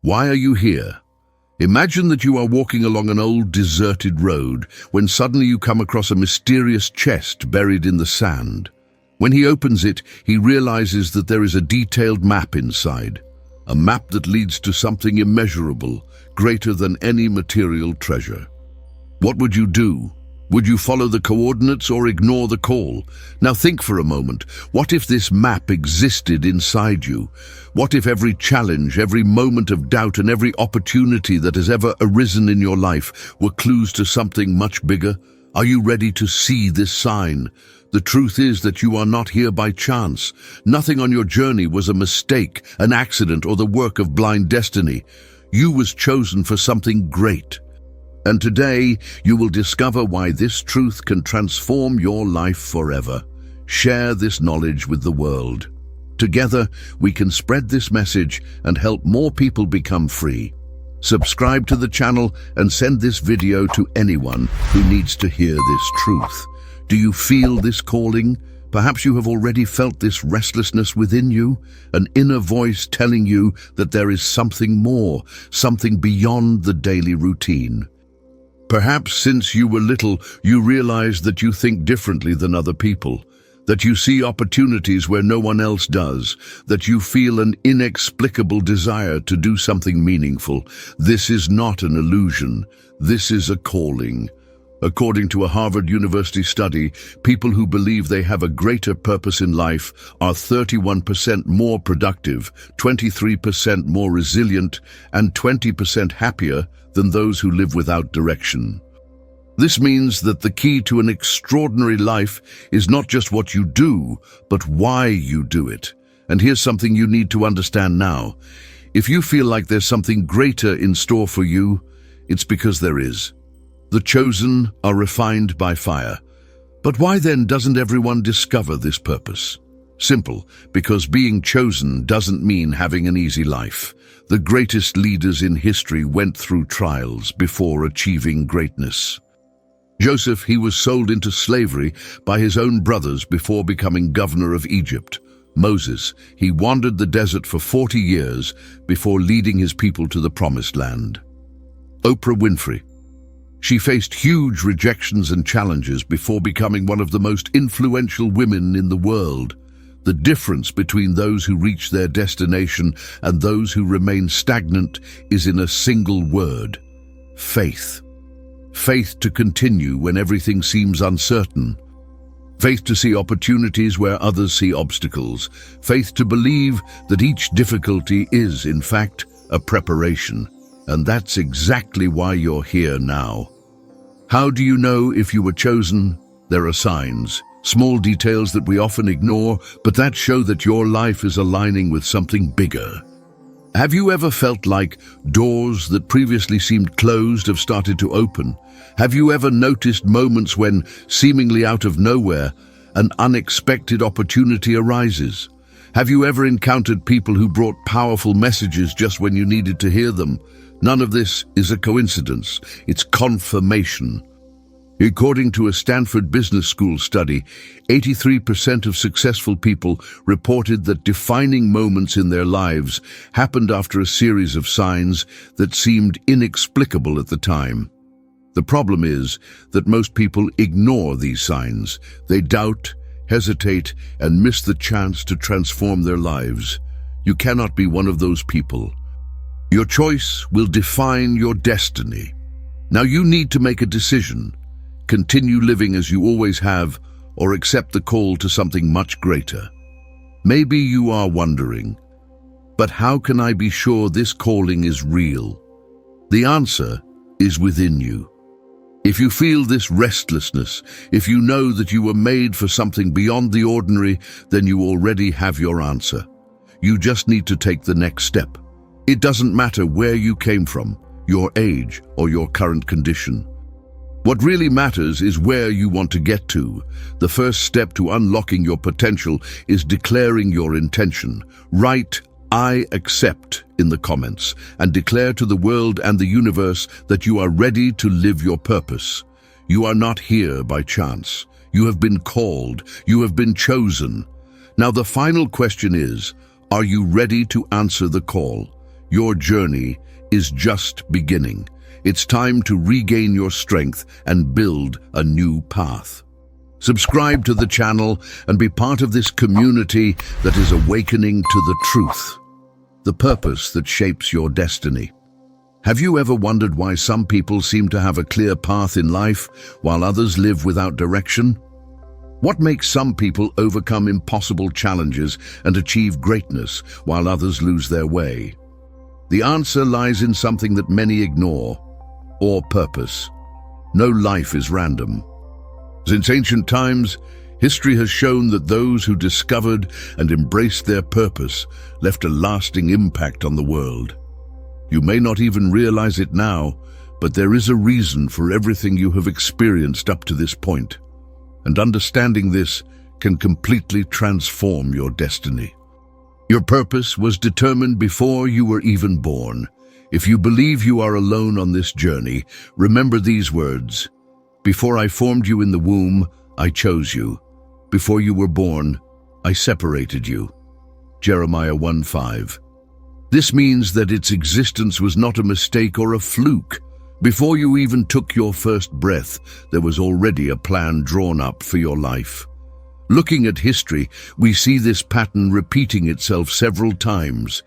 Why are you here? Imagine that you are walking along an old deserted road when suddenly you come across a mysterious chest buried in the sand. When he opens it, he realizes that there is a detailed map inside, a map that leads to something immeasurable, greater than any material treasure. What would you do? Would you follow the coordinates or ignore the call? Now think for a moment. What if this map existed inside you? What if every challenge, every moment of doubt, and every opportunity that has ever arisen in your life were clues to something much bigger? Are you ready to see this sign? The truth is that you are not here by chance. Nothing on your journey was a mistake, an accident, or the work of blind destiny. You was chosen for something great. And today, you will discover why this truth can transform your life forever. Share this knowledge with the world. Together, we can spread this message and help more people become free. Subscribe to the channel and send this video to anyone who needs to hear this truth. Do you feel this calling? Perhaps you have already felt this restlessness within you, an inner voice telling you that there is something more, something beyond the daily routine. Perhaps since you were little, you realized that you think differently than other people, that you see opportunities where no one else does, that you feel an inexplicable desire to do something meaningful. This is not an illusion. This is a calling. According to a Harvard University study, people who believe they have a greater purpose in life are 31% more productive, 23% more resilient, and 20% happier than those who live without direction. This means that the key to an extraordinary life is not just what you do, but why you do it. And here's something you need to understand now. If you feel like there's something greater in store for you, it's because there is. The chosen are refined by fire. But why then doesn't everyone discover this purpose? Simple, because being chosen doesn't mean having an easy life. The greatest leaders in history went through trials before achieving greatness. Joseph, he was sold into slavery by his own brothers before becoming governor of Egypt. Moses, he wandered the desert for 40 years before leading his people to the promised land. Oprah Winfrey, she faced huge rejections and challenges before becoming one of the most influential women in the world. The difference between those who reach their destination and those who remain stagnant is in a single word: faith. Faith to continue when everything seems uncertain. Faith to see opportunities where others see obstacles. Faith to believe that each difficulty is, in fact, a preparation. And that's exactly why you're here now. How do you know if you were chosen? There are signs, small details that we often ignore, but that show that your life is aligning with something bigger. Have you ever felt like doors that previously seemed closed have started to open? Have you ever noticed moments when, seemingly out of nowhere, an unexpected opportunity arises? Have you ever encountered people who brought powerful messages just when you needed to hear them? None of this is a coincidence. It's confirmation. According to a Stanford Business School study, 83% of successful people reported that defining moments in their lives happened after a series of signs that seemed inexplicable at the time. The problem is that most people ignore these signs. They doubt, hesitate, and miss the chance to transform their lives. You cannot be one of those people. Your choice will define your destiny. Now you need to make a decision. Continue living as you always have, or accept the call to something much greater. Maybe you are wondering, but how can I be sure this calling is real? The answer is within you. If you feel this restlessness, if you know that you were made for something beyond the ordinary, then you already have your answer. You just need to take the next step. It doesn't matter where you came from, your age, or your current condition. What really matters is where you want to get to. The first step to unlocking your potential is declaring your intention. Write, "I accept" in the comments, and declare to the world and the universe that you are ready to live your purpose. You are not here by chance. You have been called. You have been chosen. Now the final question is, are you ready to answer the call? Your journey is just beginning. It's time to regain your strength and build a new path. Subscribe to the channel and be part of this community that is awakening to the truth, the purpose that shapes your destiny. Have you ever wondered why some people seem to have a clear path in life while others live without direction? What makes some people overcome impossible challenges and achieve greatness while others lose their way? The answer lies in something that many ignore, or purpose. No life is random. Since ancient times, history has shown that those who discovered and embraced their purpose left a lasting impact on the world. You may not even realize it now, but there is a reason for everything you have experienced up to this point. And understanding this can completely transform your destiny. Your purpose was determined before you were even born. If you believe you are alone on this journey, remember these words. Before I formed you in the womb, I chose you. Before you were born, I separated you. Jeremiah 1:5. This means that its existence was not a mistake or a fluke. Before you even took your first breath, there was already a plan drawn up for your life. Looking at history, we see this pattern repeating itself several times.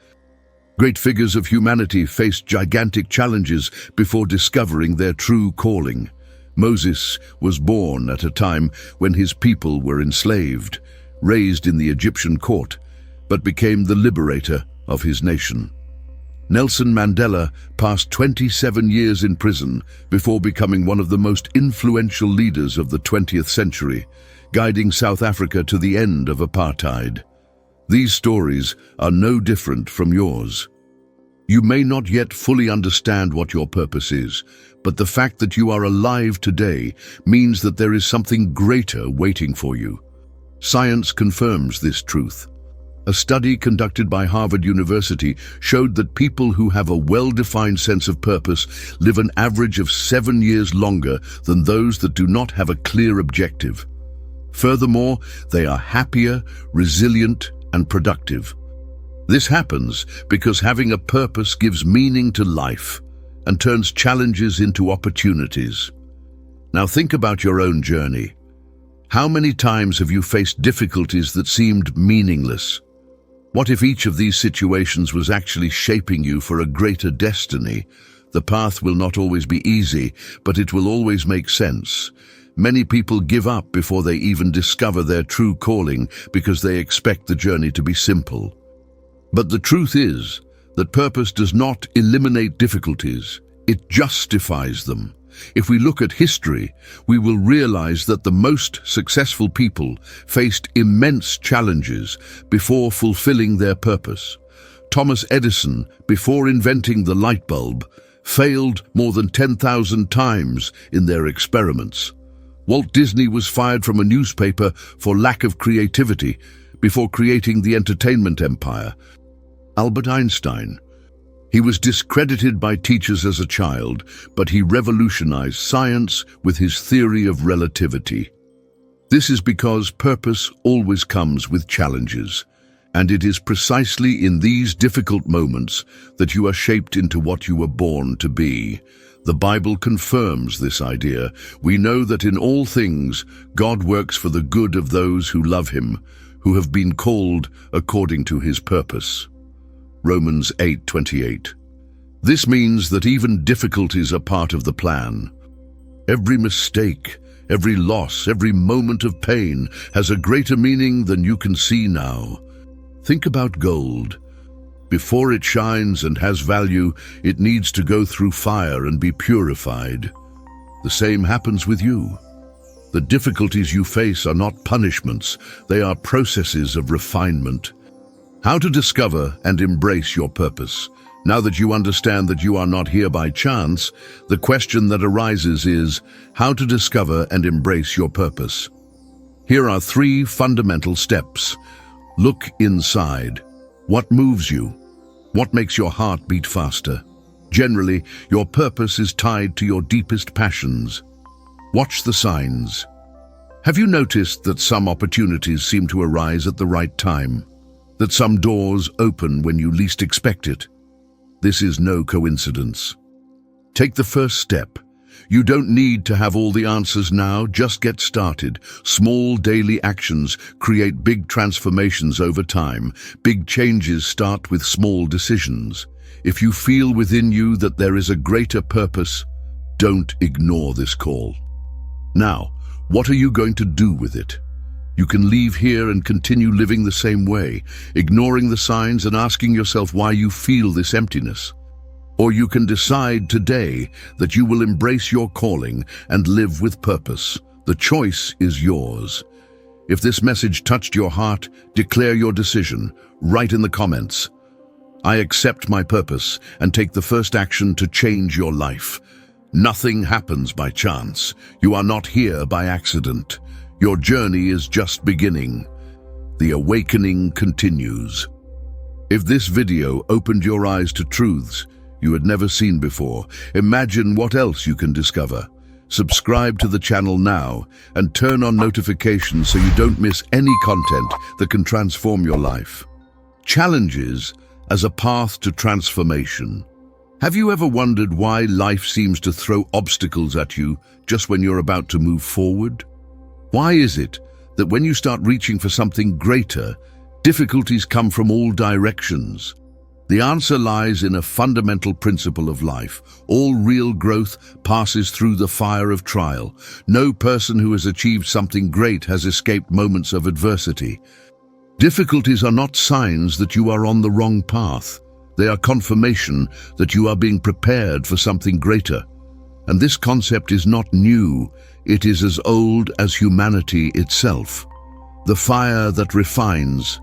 Great figures of humanity faced gigantic challenges before discovering their true calling. Moses was born at a time when his people were enslaved, raised in the Egyptian court, but became the liberator of his nation. Nelson Mandela passed 27 years in prison before becoming one of the most influential leaders of the 20th century, guiding South Africa to the end of apartheid. These stories are no different from yours. You may not yet fully understand what your purpose is, but the fact that you are alive today means that there is something greater waiting for you. Science confirms this truth. A study conducted by Harvard University showed that people who have a well-defined sense of purpose live an average of 7 years longer than those that do not have a clear objective. Furthermore, they are happier, resilient, and productive. This happens because having a purpose gives meaning to life and turns challenges into opportunities. Now think about your own journey. How many times have you faced difficulties that seemed meaningless? What if each of these situations was actually shaping you for a greater destiny? The path will not always be easy, but it will always make sense. Many people give up before they even discover their true calling because they expect the journey to be simple. But the truth is that purpose does not eliminate difficulties, it justifies them. If we look at history, we will realize that the most successful people faced immense challenges before fulfilling their purpose. Thomas Edison, before inventing the light bulb, failed more than 10,000 times in their experiments. Walt Disney was fired from a newspaper for lack of creativity before creating the entertainment empire. Albert Einstein. He was discredited by teachers as a child, but he revolutionized science with his theory of relativity. This is because purpose always comes with challenges, and it is precisely in these difficult moments that you are shaped into what you were born to be. The Bible confirms this idea. We know that in all things, God works for the good of those who love him, who have been called according to his purpose. Romans 8:28. This means that even difficulties are part of the plan. Every mistake, every loss, every moment of pain has a greater meaning than you can see now. Think about gold. Before it shines and has value, it needs to go through fire and be purified. The same happens with you. The difficulties you face are not punishments, they are processes of refinement. How to discover and embrace your purpose. Now that you understand that you are not here by chance, the question that arises is how to discover and embrace your purpose. Here are 3 fundamental steps. Look inside. What moves you? What makes your heart beat faster? Generally, your purpose is tied to your deepest passions. Watch the signs. Have you noticed that some opportunities seem to arise at the right time? That some doors open when you least expect it? This is no coincidence. Take the first step. You don't need to have all the answers now, just get started. Small daily actions create big transformations over time. Big changes start with small decisions. If you feel within you that there is a greater purpose, don't ignore this call. Now, what are you going to do with it? You can leave here and continue living the same way, ignoring the signs and asking yourself why you feel this emptiness. Or you can decide today that you will embrace your calling and live with purpose. The choice is yours. If this message touched your heart, declare your decision. Write in the comments, "I accept my purpose," and take the first action to change your life. Nothing happens by chance. You are not here by accident. Your journey is just beginning. The awakening continues. If this video opened your eyes to truths you had never seen before, imagine what else you can discover. Subscribe to the channel now and turn on notifications so you don't miss any content that can transform your life. Challenges as a path to transformation. Have you ever wondered why life seems to throw obstacles at you just when you're about to move forward? Why is it that when you start reaching for something greater, difficulties come from all directions? The answer lies in a fundamental principle of life. All real growth passes through the fire of trial. No person who has achieved something great has escaped moments of adversity. Difficulties are not signs that you are on the wrong path. They are confirmation that you are being prepared for something greater. And this concept is not new. It is as old as humanity itself. The fire that refines,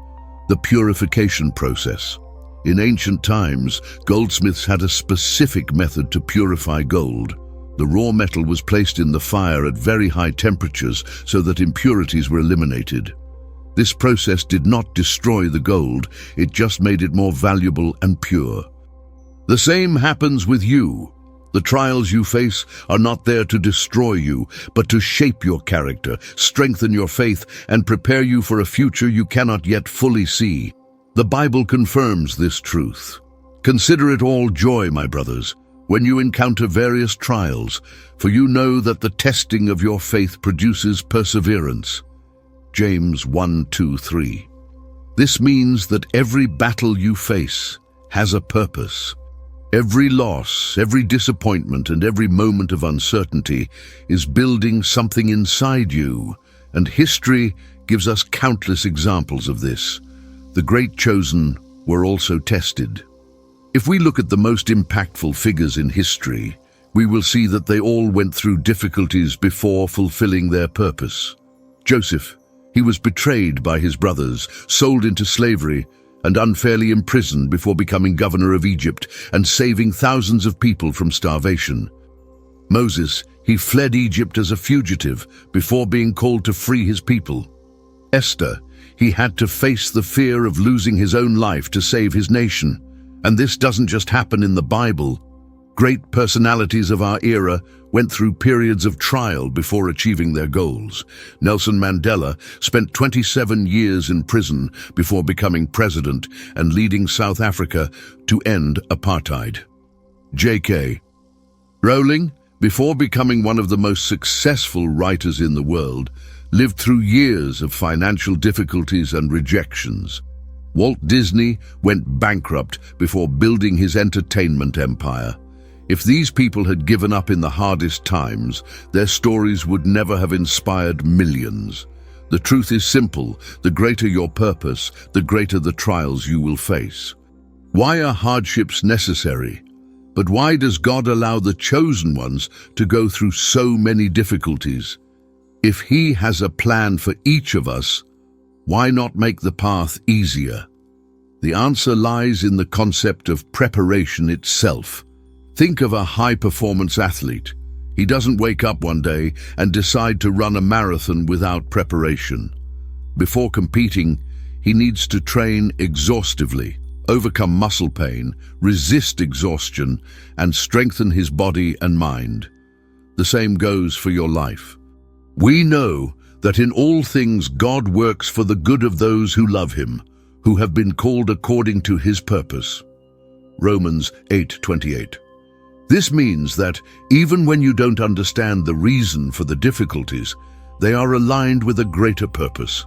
the purification process. In ancient times, goldsmiths had a specific method to purify gold. The raw metal was placed in the fire at very high temperatures so that impurities were eliminated. This process did not destroy the gold, it just made it more valuable and pure. The same happens with you. The trials you face are not there to destroy you, but to shape your character, strengthen your faith, and prepare you for a future you cannot yet fully see. The Bible confirms this truth. Consider it all joy, my brothers, when you encounter various trials, for you know that the testing of your faith produces perseverance. James 1:2-3. This means that every battle you face has a purpose. Every loss, every disappointment, and every moment of uncertainty is building something inside you, and history gives us countless examples of this. The great chosen were also tested. If we look at the most impactful figures in history, we will see that they all went through difficulties before fulfilling their purpose. Joseph, he was betrayed by his brothers, sold into slavery, and unfairly imprisoned before becoming governor of Egypt and saving thousands of people from starvation. Moses, he fled Egypt as a fugitive before being called to free his people. Esther, he had to face the fear of losing his own life to save his nation. And this doesn't just happen in the Bible. Great personalities of our era went through periods of trial before achieving their goals. Nelson Mandela spent 27 years in prison before becoming president and leading South Africa to end apartheid. J.K. Rowling, before becoming one of the most successful writers in the world, lived through years of financial difficulties and rejections. Walt Disney went bankrupt before building his entertainment empire. If these people had given up in the hardest times, their stories would never have inspired millions. The truth is simple: the greater your purpose, the greater the trials you will face. Why are hardships necessary? But why does God allow the chosen ones to go through so many difficulties? If He has a plan for each of us, why not make the path easier? The answer lies in the concept of preparation itself. Think of a high-performance athlete. He doesn't wake up one day and decide to run a marathon without preparation. Before competing, he needs to train exhaustively, overcome muscle pain, resist exhaustion, and strengthen his body and mind. The same goes for your life. We know that in all things God works for the good of those who love Him, who have been called according to His purpose. Romans 8:28. This means that even when you don't understand the reason for the difficulties, they are aligned with a greater purpose.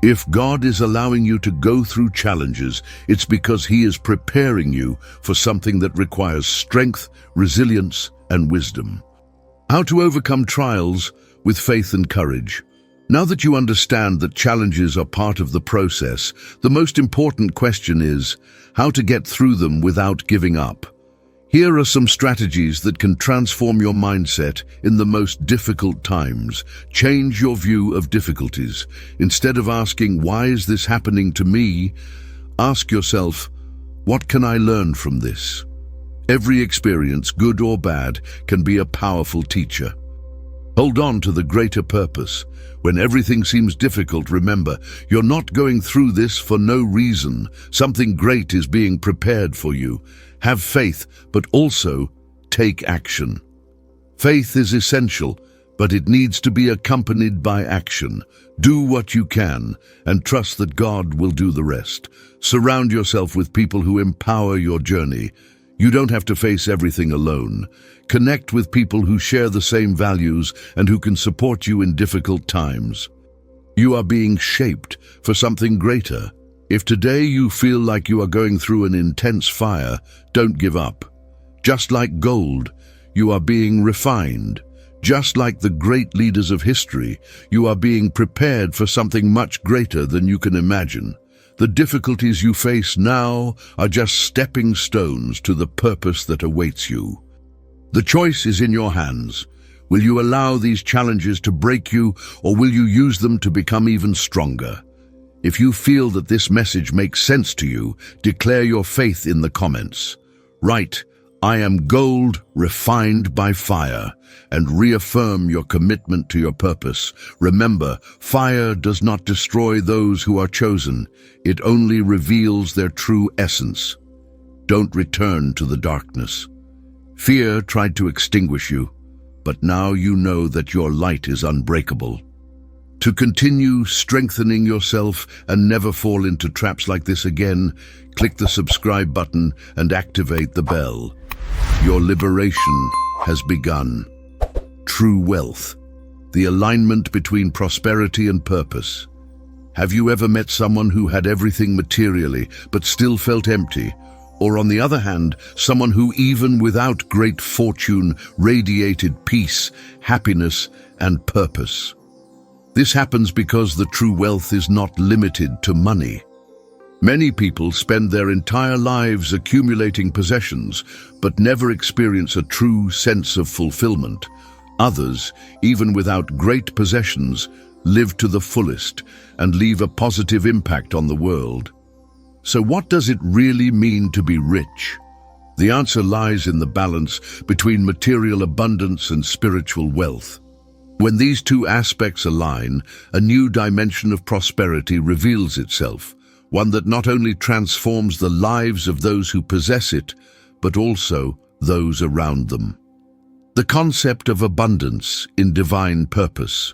If God is allowing you to go through challenges, it's because He is preparing you for something that requires strength, resilience, and wisdom. How to overcome trials with faith and courage. Now that you understand that challenges are part of the process, the most important question is how to get through them without giving up. Here are some strategies that can transform your mindset in the most difficult times. Change your view of difficulties. Instead of asking, "Why is this happening to me?" ask yourself, "What can I learn from this?" Every experience, good or bad, can be a powerful teacher. Hold on to the greater purpose. When everything seems difficult, remember, you're not going through this for no reason. Something great is being prepared for you. Have faith, but also take action. Faith is essential, but it needs to be accompanied by action. Do what you can, and trust that God will do the rest. Surround yourself with people who empower your journey. You don't have to face everything alone. Connect with people who share the same values and who can support you in difficult times. You are being shaped for something greater. If today you feel like you are going through an intense fire, don't give up. Just like gold, you are being refined. Just like the great leaders of history, you are being prepared for something much greater than you can imagine. The difficulties you face now are just stepping stones to the purpose that awaits you. The choice is in your hands. Will you allow these challenges to break you, or will you use them to become even stronger? If you feel that this message makes sense to you, declare your faith in the comments. Write, "I am gold refined by fire," and reaffirm your commitment to your purpose. Remember, fire does not destroy those who are chosen. It only reveals their true essence. Don't return to the darkness. Fear tried to extinguish you, but now you know that your light is unbreakable. To continue strengthening yourself and never fall into traps like this again, click the subscribe button and activate the bell. Your liberation has begun. True wealth, the alignment between prosperity and purpose. Have you ever met someone who had everything materially but still felt empty? Or on the other hand, someone who even without great fortune radiated peace, happiness, and purpose? This happens because the true wealth is not limited to money. Many people spend their entire lives accumulating possessions, but never experience a true sense of fulfillment. Others, even without great possessions, live to the fullest and leave a positive impact on the world. So what does it really mean to be rich? The answer lies in the balance between material abundance and spiritual wealth. When these two aspects align, a new dimension of prosperity reveals itself, one that not only transforms the lives of those who possess it, but also those around them. The concept of abundance in divine purpose.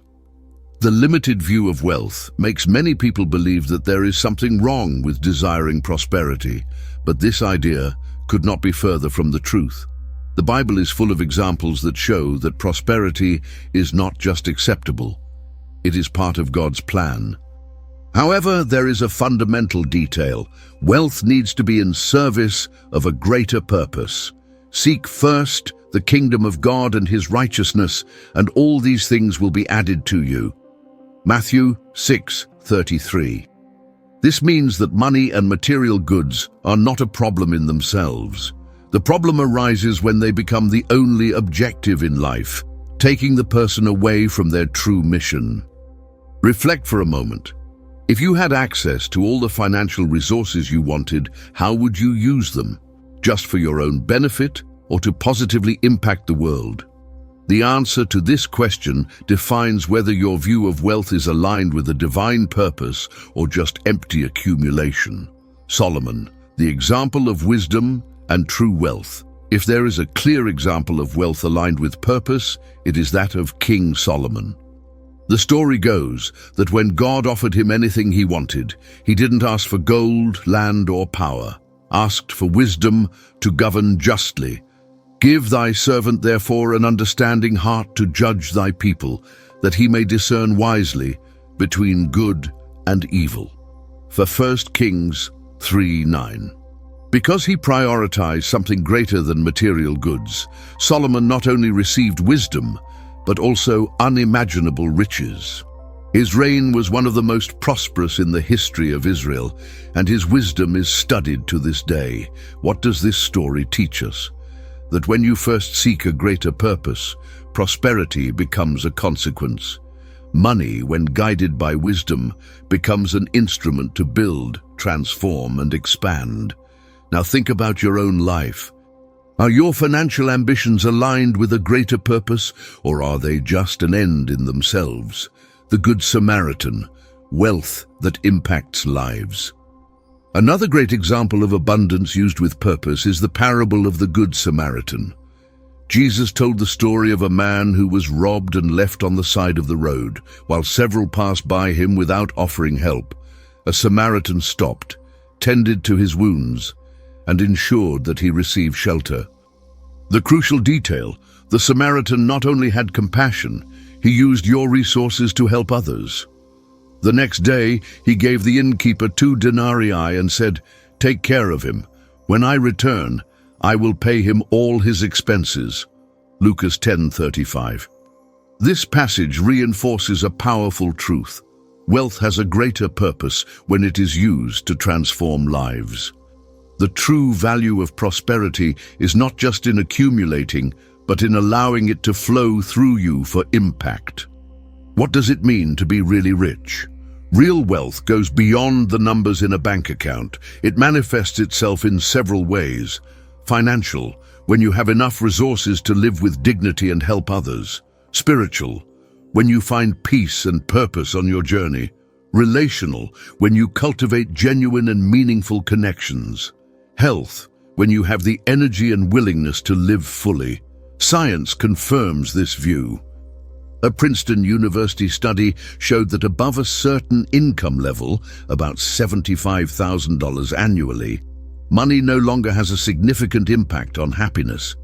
The limited view of wealth makes many people believe that there is something wrong with desiring prosperity, but this idea could not be further from the truth. The Bible is full of examples that show that prosperity is not just acceptable, it is part of God's plan. However, there is a fundamental detail. Wealth needs to be in service of a greater purpose. Seek first the kingdom of God and His righteousness, and all these things will be added to you. Matthew 6:33. This means that money and material goods are not a problem in themselves. The problem arises when they become the only objective in life, taking the person away from their true mission. Reflect for a moment. If you had access to all the financial resources you wanted, how would you use them? Just for your own benefit or to positively impact the world? The answer to this question defines whether your view of wealth is aligned with a divine purpose or just empty accumulation. Solomon, the example of wisdom and true wealth. If there is a clear example of wealth aligned with purpose, it is that of King Solomon. The story goes that when God offered him anything he wanted, he didn't ask for gold, land, or power. asked for wisdom to govern justly. Give thy servant therefore an understanding heart to judge thy people, that he may discern wisely between good and evil. For 1 Kings 3:9. Because he prioritized something greater than material goods, Solomon not only received wisdom, but also unimaginable riches. His reign was one of the most prosperous in the history of Israel, and his wisdom is studied to this day. What does this story teach us? That when you first seek a greater purpose, prosperity becomes a consequence. Money, when guided by wisdom, becomes an instrument to build, transform, and expand. Now think about your own life. Are your financial ambitions aligned with a greater purpose, or are they just an end in themselves? The Good Samaritan, wealth that impacts lives. Another great example of abundance used with purpose is the parable of the Good Samaritan. Jesus told the story of a man who was robbed and left on the side of the road, while several passed by him without offering help. A Samaritan stopped, tended to his wounds, and ensured that he received shelter. The crucial detail, the Samaritan not only had compassion, he used your resources to help others. The next day, he gave the innkeeper 2 denarii and said, "Take care of him. When I return, I will pay him all his expenses." Lucas 10:35. This passage reinforces a powerful truth. Wealth has a greater purpose when it is used to transform lives. The true value of prosperity is not just in accumulating, but in allowing it to flow through you for impact. What does it mean to be really rich? Real wealth goes beyond the numbers in a bank account. It manifests itself in several ways. Financial, when you have enough resources to live with dignity and help others. Spiritual, when you find peace and purpose on your journey. Relational, when you cultivate genuine and meaningful connections. Health, when you have the energy and willingness to live fully. Science confirms this view. A Princeton University study showed that above a certain income level, about $75,000 annually, money no longer has a significant impact on happiness.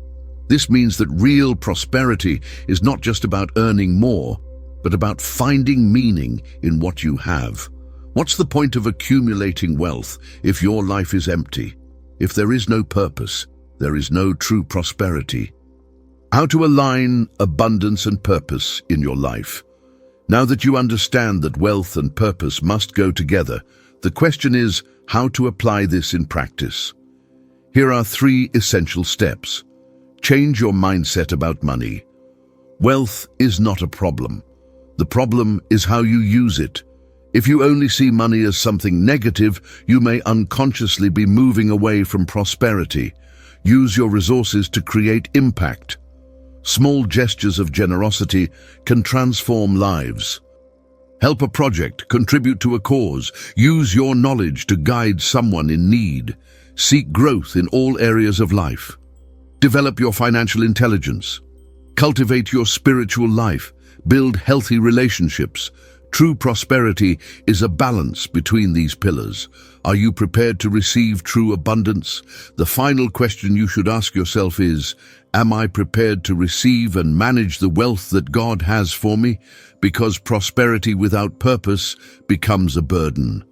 This means that real prosperity is not just about earning more, but about finding meaning in what you have. What's the point of accumulating wealth if your life is empty? If there is no purpose, there is no true prosperity. How to align abundance and purpose in your life. Now that you understand that wealth and purpose must go together, the question is how to apply this in practice. Here are 3 essential steps. Change your mindset about money. Wealth is not a problem. The problem is how you use it. If you only see money as something negative, you may unconsciously be moving away from prosperity. Use your resources to create impact. Small gestures of generosity can transform lives. Help a project, contribute to a cause, use your knowledge to guide someone in need. Seek growth in all areas of life. Develop your financial intelligence. Cultivate your spiritual life. Build healthy relationships. True prosperity is a balance between these pillars. Are you prepared to receive true abundance? The final question you should ask yourself is, am I prepared to receive and manage the wealth that God has for me? Because prosperity without purpose becomes a burden.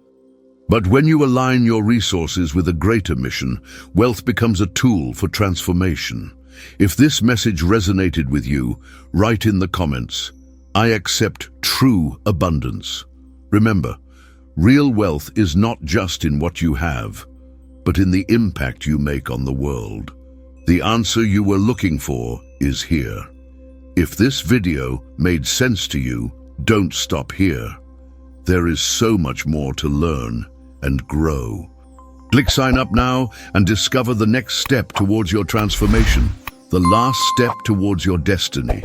But when you align your resources with a greater mission, wealth becomes a tool for transformation. If this message resonated with you, write in the comments, "I accept true abundance." Remember, real wealth is not just in what you have, but in the impact you make on the world. The answer you were looking for is here. If this video made sense to you, don't stop here. There is so much more to learn and grow. Click sign up now and discover the next step towards your transformation, the last step towards your destiny.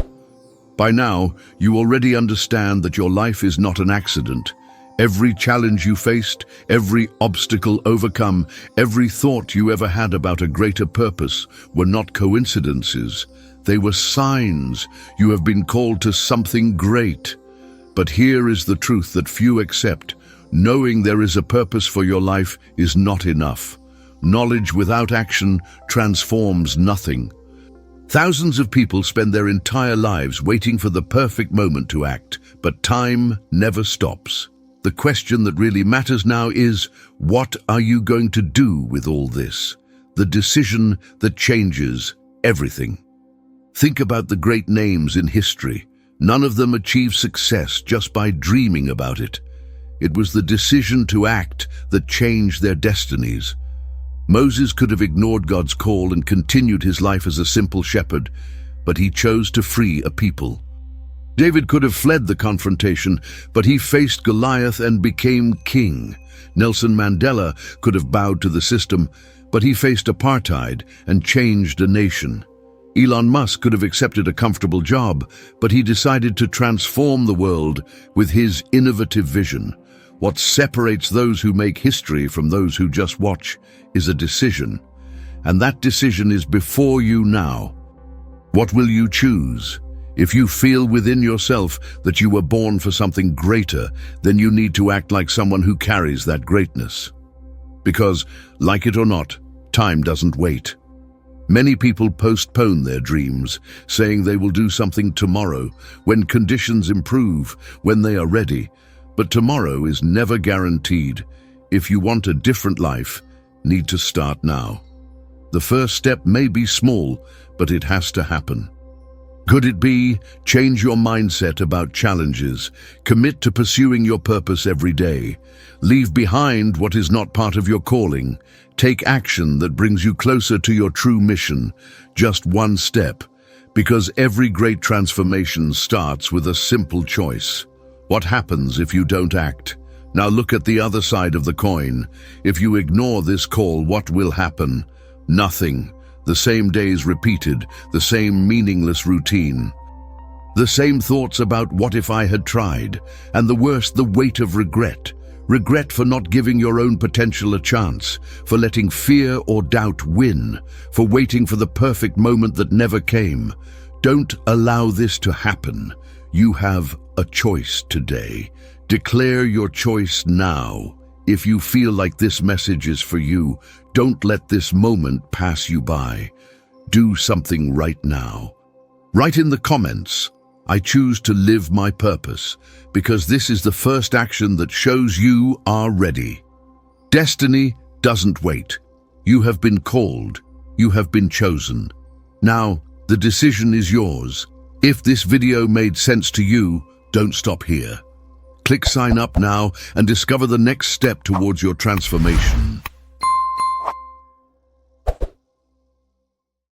By now, you already understand that your life is not an accident. Every challenge you faced, every obstacle overcome, every thought you ever had about a greater purpose were not coincidences. They were signs. You have been called to something great. But here is the truth that few accept. Knowing there is a purpose for your life is not enough. knowledge without action transforms nothing. Thousands of people spend their entire lives waiting for the perfect moment to act, but time never stops. The question that really matters now is, what are you going to do with all this? The decision that changes everything. Think about the great names in history. None of them achieved success just by dreaming about it. It was the decision to act that changed their destinies. Moses could have ignored God's call and continued his life as a simple shepherd, but he chose to free a people. David could have fled the confrontation, but he faced Goliath and became king. Nelson Mandela could have bowed to the system, but he faced apartheid and changed a nation. Elon Musk could have accepted a comfortable job, but he decided to transform the world with his innovative vision. What separates those who make history from those who just watch is a decision, and that decision is before you now. What will you choose? If you feel within yourself that you were born for something greater, then you need to act like someone who carries that greatness. Because, like it or not, time doesn't wait. Many people postpone their dreams, saying they will do something tomorrow, when conditions improve, when they are ready. But tomorrow is never guaranteed. If you want a different life, need to start now. The first step may be small, but it has to happen. Could it be, change your mindset about challenges, commit to pursuing your purpose every day, leave behind what is not part of your calling, take action that brings you closer to your true mission, just one step, because every great transformation starts with a simple choice. What happens if you don't act? Now look at the other side of the coin. If you ignore this call, what will happen? Nothing. The same days repeated, the same meaningless routine. The same thoughts about what if I had tried, and the worst, the weight of regret. Regret for not giving your own potential a chance, for letting fear or doubt win, for waiting for the perfect moment that never came. Don't allow this to happen. You have a choice today. Declare your choice now. If you feel like this message is for you, don't let this moment pass you by. Do something right now. Write in the comments, I choose to live my purpose, because this is the first action that shows you are ready. Destiny doesn't wait. You have been called. You have been chosen. Now, the decision is yours. If this video made sense to you, don't stop here. Click sign up now and discover the next step towards your transformation.